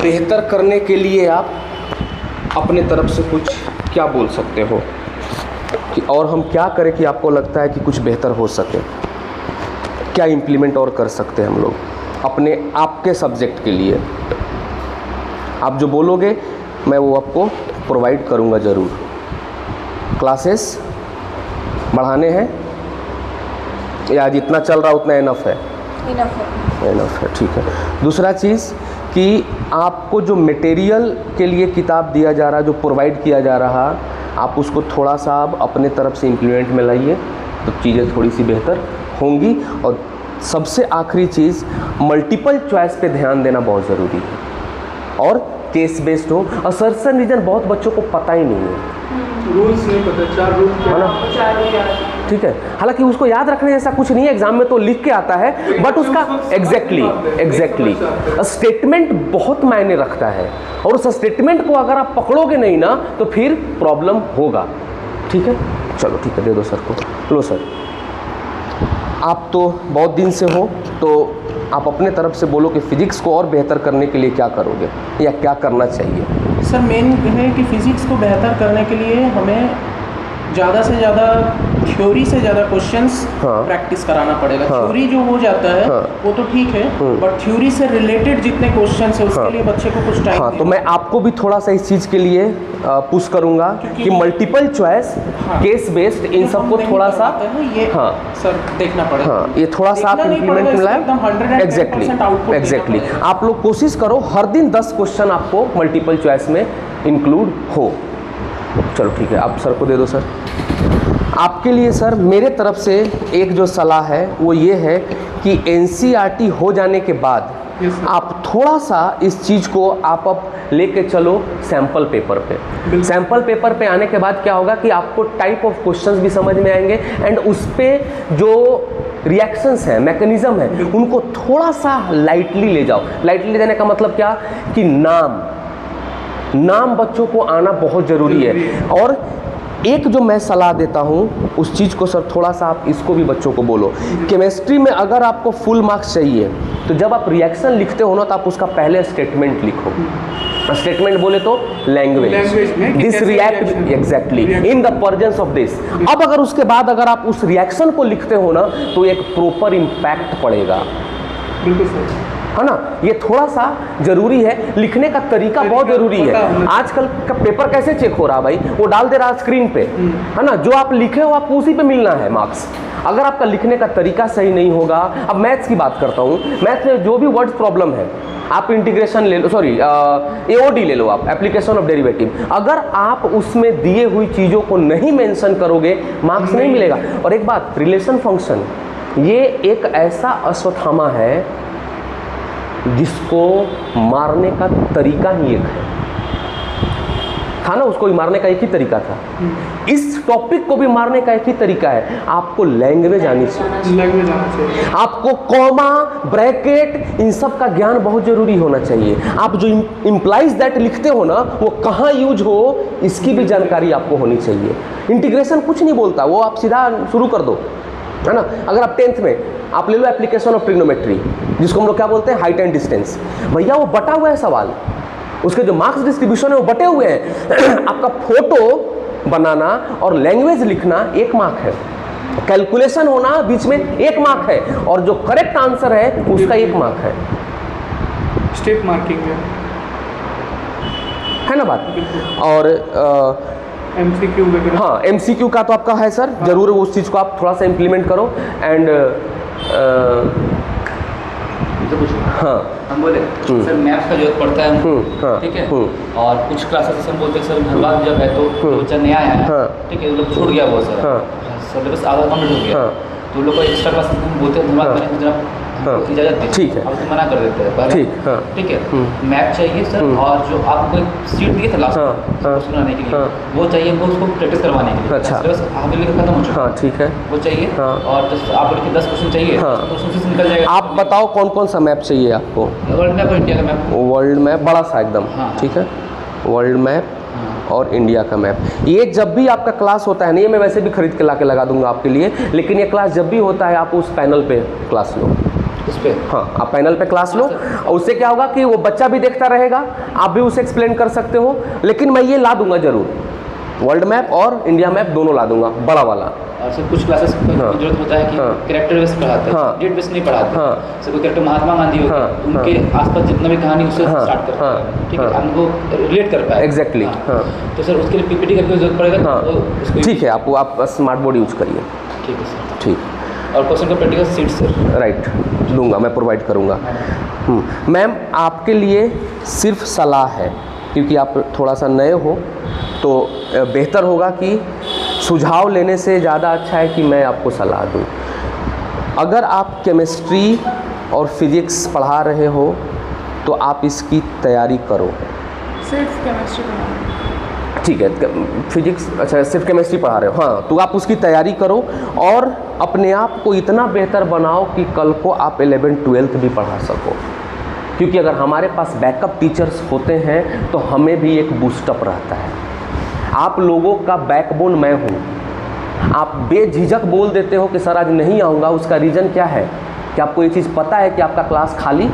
बेहतर करने के लिए आप अपने तरफ से कुछ क्या बोल सकते हो कि और हम क्या करें कि आपको लगता है कि कुछ बेहतर हो सके? क्या इम्प्लीमेंट और कर सकते हैं हम लोग अपने आपके सब्जेक्ट के लिए? आप जो बोलोगे मैं वो आपको प्रोवाइड करूँगा ज़रूर। क्लासेस बढ़ाने हैं या जितना चल रहा उतना इनफ है? इनफ है, ठीक है। दूसरा चीज़ कि आपको जो मटेरियल के लिए किताब दिया जा रहा, जो प्रोवाइड किया जा रहा, आप उसको थोड़ा सा आप अपने तरफ से इम्प्लीमेंट में लाइए तो चीज़ें थोड़ी सी बेहतर होंगी। और सबसे आखिरी चीज़, मल्टीपल चॉइस पे ध्यान देना बहुत ज़रूरी है और केस बेस्ड हो। असर्शन रीजन बहुत बच्चों को पता ही नहीं है, रूल्स नहीं पता, 4 रूल है ना, ठीक है। हालांकि उसको याद रखने जैसा कुछ नहीं है, एग्जाम में तो लिख के आता है, बट उसका एग्जैक्टली स्टेटमेंट बहुत मायने रखता है और उस स्टेटमेंट को अगर आप पकड़ोगे नहीं ना तो फिर प्रॉब्लम होगा, ठीक है। चलो ठीक है, दे दो सर को। लो सर, आप तो बहुत दिन से हो तो आप अपने तरफ से बोलो कि फिजिक्स को और बेहतर करने के लिए क्या करोगे या क्या करना चाहिए? सर मेन है कि फिज़िक्स को बेहतर करने के लिए हमें ज़्यादा से ज़्यादा थ्योरी से ज़्यादा क्वेश्चंस प्रैक्टिस कराना पड़ेगा। थ्योरी जो हो जाता है वो तो ठीक है, बट थ्योरी से रिलेटेड जितने क्वेश्चंस है उसके लिए बच्चे को कुछ टाइम तो मैं आपको भी थोड़ा सा इस चीज़ के लिए पुश करूंगा कि मल्टीपल चॉइस, केस बेस्ड, इन सबको थोड़ा सा ये सर देखना पड़ेगा। ये थोड़ा सा आप इम्प्लीमेंट में लाए। एग्जैक्टली आप लोग कोशिश करो हर दिन 10 क्वेश्चन आपको मल्टीपल चॉइस में इंक्लूड हो। चलो ठीक है, आप सर को दे दो। सर आपके लिए सर मेरे तरफ से एक जो सलाह है वो ये है कि एनसीईआरटी हो जाने के बाद आप थोड़ा सा इस चीज़ को आप अब लेके चलो सैम्पल पेपर पे। सैम्पल पेपर पे आने के बाद क्या होगा कि आपको टाइप ऑफ क्वेश्चंस भी समझ में आएंगे एंड उस पर जो रिएक्शंस हैं, मैकेनिज्म है, उनको थोड़ा सा लाइटली ले जाओ। लाइटली देने का मतलब क्या कि नाम बच्चों को आना बहुत ज़रूरी है। और एक जो मैं सलाह देता हूँ उस चीज़ को सर थोड़ा सा आप इसको भी बच्चों को बोलो। केमिस्ट्री में अगर आपको फुल मार्क्स चाहिए तो जब आप रिएक्शन लिखते हो ना तो आप उसका पहले स्टेटमेंट लिखो। स्टेटमेंट बोले तो language, this react exactly in the presence of this. अब अगर उसके बाद अगर आप उस रिएक्शन को लिखते हो ना तो एक प्रॉपर इम्पैक्ट पड़ेगा। बिल्कुल सर, है ना, ये थोड़ा सा जरूरी है। लिखने का तरीका बहुत जरूरी है। आजकल का पेपर कैसे चेक हो रहा भाई, वो डाल दे रहा स्क्रीन पे, है ना, जो आप लिखे हो आपको उसी पे मिलना है मार्क्स। अगर आपका लिखने का तरीका सही नहीं होगा, अब मैथ्स की बात करता हूँ, मैथ्स में जो भी वर्ड्स प्रॉब्लम है, आप इंटीग्रेशन ले लो, सॉरी एओडी ले लो, आप एप्लीकेशन ऑफ डेरिवेटिव, अगर आप उसमें दिए हुई चीज़ों को नहीं मेंशन करोगे मार्क्स नहीं मिलेगा। और एक बात, रिलेशन फंक्शन ये एक ऐसा अश्वत्थामा है जिसको मारने का तरीका ही एक था ना, उसको भी मारने का एक ही तरीका था। इस टॉपिक को भी मारने का एक ही तरीका है, आपको लैंग्वेज आनी चाहिए, आपको कॉमा, ब्रैकेट, इन सब का ज्ञान बहुत जरूरी होना चाहिए। आप जो इम्प्लाइज दैट लिखते हो ना वो कहाँ यूज हो इसकी भी जानकारी आपको होनी चाहिए। इंटीग्रेशन कुछ नहीं बोलता, वो आप सीधा शुरू कर दो, है ना। अगर आप 10th में आप ले लो एप्लीकेशन ऑफ ट्रिग्नोमेट्री, जिसको हम लोग क्या बोलते हैं, हाइट एंड डिस्टेंस, भैया वो बटा हुआ है सवाल, उसके जो मार्क्स डिस्ट्रीब्यूशन है वो बटे हुए हैं। आपका फोटो बनाना और लैंग्वेज लिखना 1 मार्क है, कैलकुलेशन होना बीच में 1 मार्क है, और जो करेक्ट आंसर है उसका 1 मार्क है। स्टेप मार्किंग है ना बात। और एमसीक्यू वगैरह, हाँ एमसीक्यू का तो आपका है सर, जरूर उस चीज़ को आप थोड़ा सा इम्प्लीमेंट करो। एंड हाँ हम बोले सर मैथ्स का जरूरत पड़ता है, ठीक है, और कुछ क्लासेस हम बोलते हैं सर घर बार जब है तो बच्चा नया आया है, ठीक है, मतलब छूट गया बहुत सारा, सिलेबस आधा कंप्लीट हो गया, तो लोग को एक्स्ट्रा क्लास हम बोलते हैं घर बार जरा इजाजत देते, ठीक है, अब तो मना कर देते हैं, ठीक है। मैथ चाहिए सर, और जो आपको एक सीट दिए थे लास्ट में सुनाने के लिए, वो चाहिए हमको उसको प्रैक्टिस करवाने के लिए। अच्छा, सिलेबस आगे लेकर खत्म हो चुका है, ठीक है, वो चाहिए। और आप बोले कि 10 क्वेश्चन चाहिए, तो उसमें निकल जाएगा। आप बताओ कौन कौन सा मैप चाहिए आपको? वर्ल्ड मैप और इंडिया का मैप। वर्ल्ड मैप बड़ा सा एकदम, ठीक है, वर्ल्ड मैप और इंडिया का मैप। ये जब भी आपका क्लास होता है ना, ये मैं वैसे भी खरीद के ला के लगा दूंगा आपके लिए, लेकिन ये क्लास जब भी होता है आप उस पैनल पे क्लास लो, पे? हाँ, आप पैनल पे क्लास लो और उससे क्या होगा कि वो बच्चा भी देखता रहेगा, आप भी उसे एक्सप्लेन कर सकते हो। लेकिन मैं ये ला दूंगा जरूर, वर्ल्ड मैप और इंडिया मैप दोनों ला दूंगा, बड़ा वाला। अच्छा, कुछ क्लासेस की जरूरत होता है कि कैरेक्टर बेस पढ़ाते हैं, डेट बेस नहीं पढ़ाते। जैसे कोई कैरेक्टर महात्मा गांधी हो गए, उनके आसपास जितना भी कहानी उससे स्टार्ट करते हैं, ठीक है, हमको रिलेट कर पाए। एग्जैक्टली। तो सर उसके लिए पीपीटी का जरूरत पड़ेगा। उसको ठीक है, आप स्मार्ट बोर्ड यूज करिए। ठीक है सर। ठीक। और क्वेश्चन का प्रैक्टिकल सीट सर? राइट, दूंगा, मैं प्रोवाइड करूंगा। मैम, आपके लिए सिर्फ सलाह है, क्योंकि आप थोड़ा सा नए हो, तो बेहतर होगा कि सुझाव लेने से ज़्यादा अच्छा है कि मैं आपको सलाह दूं। अगर आप केमिस्ट्री और फिजिक्स पढ़ा रहे हो तो आप इसकी तैयारी करो। सिर्फ केमिस्ट्री पढ़ा? ठीक है, फिजिक्स, अच्छा सिर्फ केमिस्ट्री पढ़ा रहे हो, हाँ, तो आप उसकी तैयारी करो और अपने आप को इतना बेहतर बनाओ कि कल को आप 11th-12th भी पढ़ा सको। क्योंकि अगर हमारे पास बैकअप टीचर्स होते हैं तो हमें भी एक बूस्टअप रहता है। आप लोगों का बैकबोन मैं हूँ। आप बेझिझक बोल देते हो कि सर आज नहीं आऊँगा, उसका रीज़न क्या है कि आपको ये चीज़ पता है कि आपका क्लास खाली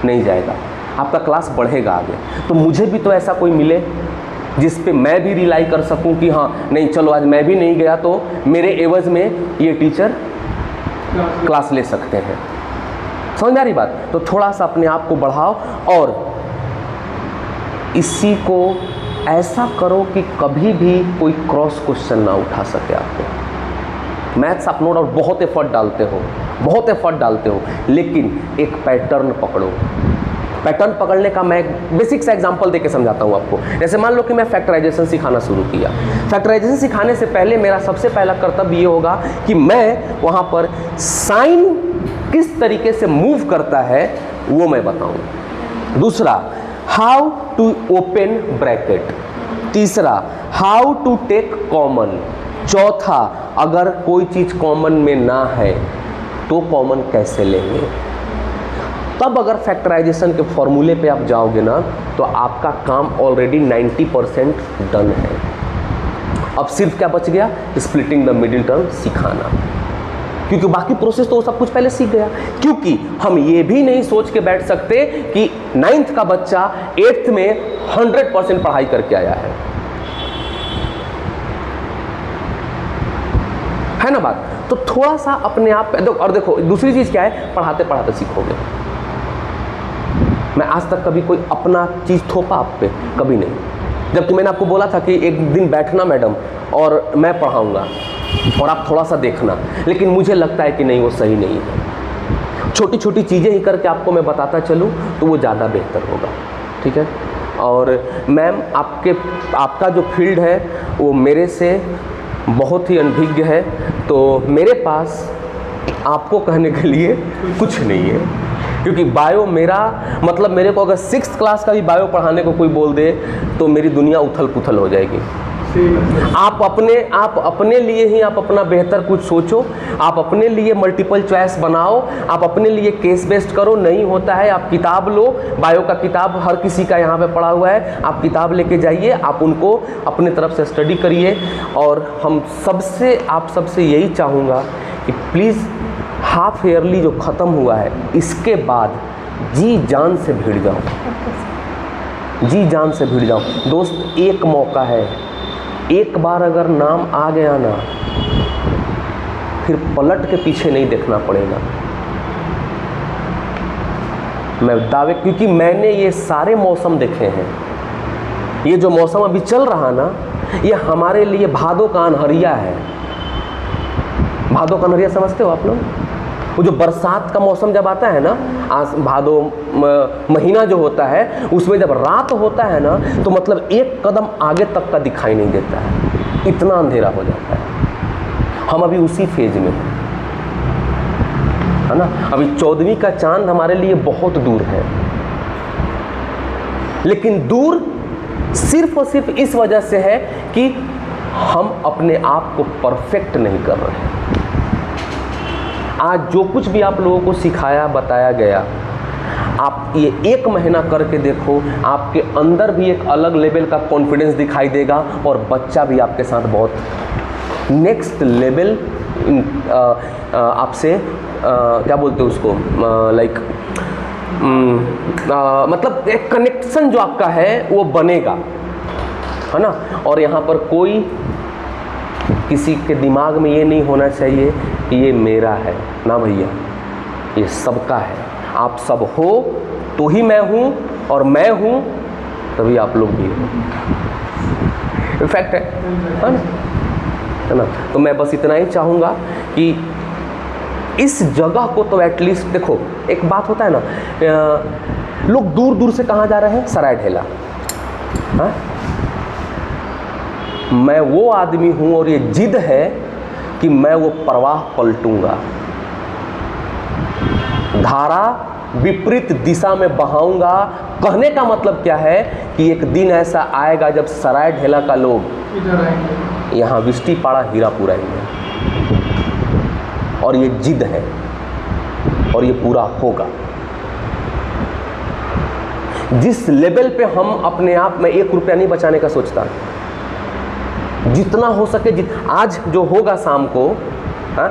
नहीं जाएगा, आपका क्लास बढ़ेगा आगे। तो मुझे भी तो ऐसा कोई मिले जिस पे मैं भी रिलाई कर सकूं कि हाँ नहीं चलो आज मैं भी नहीं गया तो मेरे एवज में ये टीचर क्लास ले सकते हैं। समझ आ रही बात? तो थोड़ा सा अपने आप को बढ़ाओ और इसी को ऐसा करो कि कभी भी कोई क्रॉस क्वेश्चन ना उठा सके आपको। मैथ्स आप नो डाउट बहुत एफर्ट डालते हो, लेकिन एक पैटर्न पकड़ो। पैटर्न पकड़ने का मैं एक बेसिक सा एग्जांपल देके समझाता हूँ आपको। जैसे मान लो कि मैं फैक्टराइजेशन सिखाना शुरू किया। फैक्टराइजेशन सिखाने से पहले मेरा सबसे पहला कर्तव्य ये होगा कि मैं वहाँ पर साइन किस तरीके से मूव करता है वो मैं बताऊँ। दूसरा, हाउ टू ओपन ब्रैकेट। तीसरा, हाउ टू टेक कॉमन। चौथा, अगर कोई चीज़ कॉमन में ना है तो कॉमन कैसे लेंगे। तब अगर फैक्टराइजेशन के फॉर्मूले पे आप जाओगे ना तो आपका काम ऑलरेडी 90% डन है। अब सिर्फ क्या बच गया? स्प्लिटिंग द मिडिल टर्म सिखाना, क्योंकि बाकी प्रोसेस तो वो सब कुछ पहले सीख गया। क्योंकि हम ये भी नहीं सोच के बैठ सकते कि 9th का बच्चा 8th में 100% पढ़ाई करके आया है ना बात? तो थोड़ा सा अपने आप और देखो दूसरी चीज़ क्या है, पढ़ाते पढ़ाते सीखोगे। मैं आज तक कभी कोई अपना चीज़ थोपा आप पे कभी नहीं, जबकि मैंने आपको बोला था कि एक दिन बैठना मैडम और मैं पढ़ाऊँगा और आप थोड़ा सा देखना, लेकिन मुझे लगता है कि नहीं वो सही नहीं है। छोटी छोटी चीज़ें ही करके आपको मैं बताता चलूँ तो वो ज़्यादा बेहतर होगा। ठीक है? और मैम आपका जो फील्ड है वो मेरे से बहुत ही अनभिज्ञ है, तो मेरे पास आपको कहने के लिए कुछ नहीं है, क्योंकि बायो मेरा मतलब मेरे को अगर 6th क्लास का भी बायो पढ़ाने को कोई बोल दे तो मेरी दुनिया उथल पुथल हो जाएगी। आप अपने लिए ही आप अपना बेहतर कुछ सोचो, आप अपने लिए मल्टीपल चॉइस बनाओ, आप अपने लिए केस बेस्ड करो। नहीं होता है आप किताब लो, बायो का किताब हर किसी का यहाँ पे पड़ा हुआ है, आप किताब लेके जाइए, आप उनको अपने तरफ से स्टडी करिए। और आप सबसे यही चाहूँगा कि प्लीज़ हाफ ईयरली जो ख़त्म हुआ है इसके बाद जी जान से भिड़ जाओ दोस्त। एक मौका है, एक बार अगर नाम आ गया ना फिर पलट के पीछे नहीं देखना पड़ेगा। मैं दावे, क्योंकि मैंने ये सारे मौसम देखे हैं। ये जो मौसम अभी चल रहा ना ये हमारे लिए भादों का अनहरिया है। भादों का अनहरिया समझते हो आप लोग? वो जो बरसात का मौसम जब आता है ना, भादो महीना जो होता है उसमें जब रात होता है ना तो मतलब एक कदम आगे तक का दिखाई नहीं देता है, इतना अंधेरा हो जाता है। हम अभी उसी फेज में हैं, है ना? अभी 14वीं का चांद हमारे लिए बहुत दूर है, लेकिन दूर सिर्फ और सिर्फ इस वजह से है कि हम अपने आप को परफेक्ट नहीं कर रहे हैं। आज जो कुछ भी आप लोगों को सिखाया बताया गया, आप ये 1 महीना करके देखो, आपके अंदर भी एक अलग लेवल का कॉन्फिडेंस दिखाई देगा और बच्चा भी आपके साथ बहुत नेक्स्ट लेवल आपसे क्या बोलते हैं उसको, लाइक मतलब एक कनेक्शन जो आपका है वो बनेगा, है ना। और यहाँ पर कोई किसी के दिमाग में ये नहीं होना चाहिए कि ये मेरा है, ना भैया, ये सबका है। आप सब हो तो ही मैं हूँ, और मैं हूँ तभी आप लोग भी हो। फैक्ट है ना। तो मैं बस इतना ही चाहूँगा कि इस जगह को तो एटलीस्ट देखो, एक बात होता है ना, लोग दूर दूर से कहाँ जा रहे हैं, सराय ढेला। हाँ, मैं वो आदमी हूँ और ये जिद है कि मैं वो प्रवाह पलटूंगा, धारा विपरीत दिशा में बहाऊंगा। कहने का मतलब क्या है कि एक दिन ऐसा आएगा जब सराय ढेला का लोग इधर आएंगे, यहाँ विष्टिपाड़ा हीरापुर आएंगे, और ये जिद है और ये पूरा होगा। जिस लेवल पे हम अपने आप में 1 रुपया नहीं बचाने का सोचता, जितना हो सके आज जो होगा शाम को, हाँ,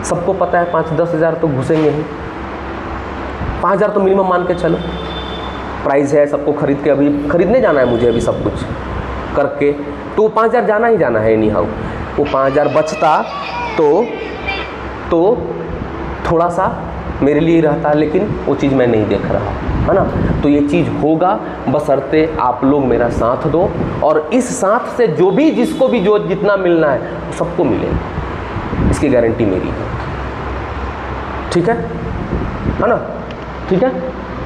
सबको पता है 5-10 हज़ार तो घुसेंगे ही, 5,000 तो मिनिमम मान के चलो प्राइस है। सबको खरीद के, अभी खरीदने जाना है मुझे, अभी सब कुछ करके, तो 5,000 जाना ही जाना है एनी हाउ। वो 5,000 बचता तो थोड़ा सा मेरे लिए ही रहता, लेकिन वो चीज़ मैं नहीं देख रहा, है ना। तो ये चीज़ होगा, बशर्ते आप लोग मेरा साथ दो, और इस साथ से जो भी जिसको भी जो जितना मिलना है सबको मिलेगा, इसकी गारंटी मेरी है। ठीक है ना, ठीक है।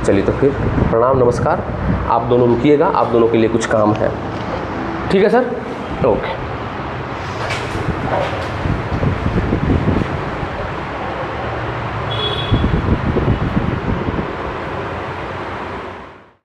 चलिए तो फिर प्रणाम, नमस्कार। आप दोनों रुकिएगा, आप दोनों के लिए कुछ काम है। ठीक है सर, ओके।